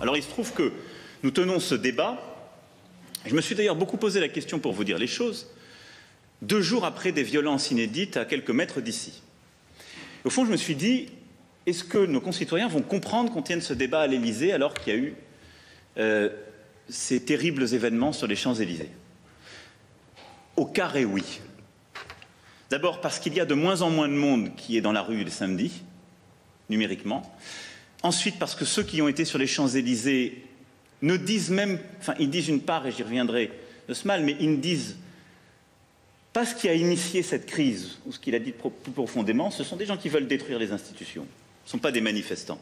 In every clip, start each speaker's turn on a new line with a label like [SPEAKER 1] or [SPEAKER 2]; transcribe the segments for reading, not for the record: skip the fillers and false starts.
[SPEAKER 1] Alors il se trouve que nous tenons ce débat. Je me suis d'ailleurs beaucoup posé la question, pour vous dire les choses, 2 jours après des violences inédites à quelques mètres d'ici. Au fond, je me suis dit, est-ce que nos concitoyens vont comprendre qu'on tienne ce débat à l'Élysée alors qu'il y a eu ces terribles événements sur les Champs-Élysées? Au carré, oui. D'abord parce qu'il y a de moins en moins de monde qui est dans la rue le samedi, numériquement. Ensuite parce que ceux qui ont été sur les Champs-Élysées ne disent même, enfin ils disent une part, et j'y reviendrai de ce mal, mais ils ne disent pas ce qui a initié cette crise, ou ce qu'il a dit plus profondément. Ce sont des gens qui veulent détruire les institutions. Ce ne sont pas des manifestants.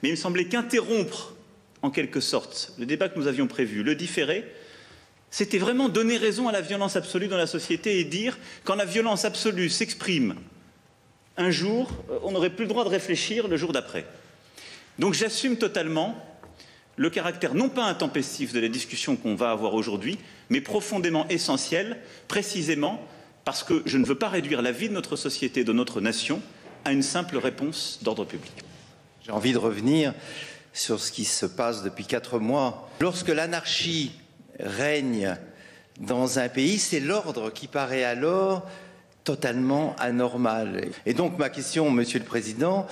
[SPEAKER 1] Mais il me semblait qu'interrompre, en quelque sorte, le débat que nous avions prévu, le différer, c'était vraiment donner raison à la violence absolue dans la société et dire, quand la violence absolue s'exprime un jour, on n'aurait plus le droit de réfléchir le jour d'après. Donc j'assume totalement le caractère non pas intempestif de la discussion qu'on va avoir aujourd'hui, mais profondément essentiel, précisément parce que je ne veux pas réduire la vie de notre société, de notre nation, à une simple réponse d'ordre public.
[SPEAKER 2] J'ai envie de revenir sur ce qui se passe depuis 4 mois. Lorsque l'anarchie règne dans un pays, c'est l'ordre qui paraît alors totalement anormal. Et donc ma question, Monsieur le Président,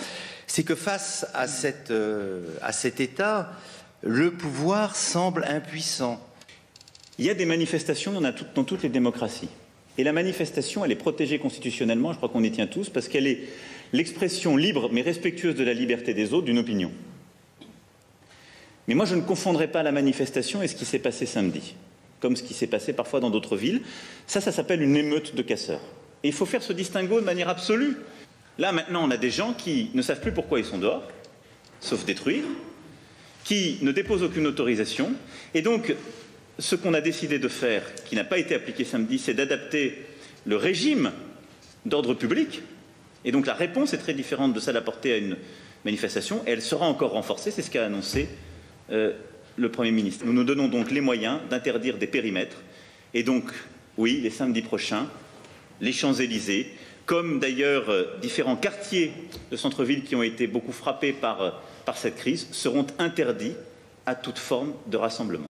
[SPEAKER 2] c'est que face à cet état, le pouvoir semble impuissant.
[SPEAKER 1] Il y a des manifestations, il y en a dans toutes les démocraties. Et la manifestation, elle est protégée constitutionnellement, je crois qu'on y tient tous, parce qu'elle est l'expression libre mais respectueuse de la liberté des autres d'une opinion. Mais moi, je ne confondrai pas la manifestation et ce qui s'est passé samedi, comme ce qui s'est passé parfois dans d'autres villes. Ça s'appelle une émeute de casseurs. Et il faut faire ce distinguo de manière absolue. Là, maintenant, on a des gens qui ne savent plus pourquoi ils sont dehors, sauf détruire, qui ne déposent aucune autorisation. Et donc, ce qu'on a décidé de faire, qui n'a pas été appliqué samedi, c'est d'adapter le régime d'ordre public. Et donc, la réponse est très différente de celle apportée à une manifestation. Et elle sera encore renforcée, c'est ce qu'a annoncé le Premier ministre. Nous nous donnons donc les moyens d'interdire des périmètres. Et donc, oui, les samedis prochains, les Champs-Élysées, comme d'ailleurs différents quartiers de centre-ville qui ont été beaucoup frappés par cette crise, seront interdits à toute forme de rassemblement.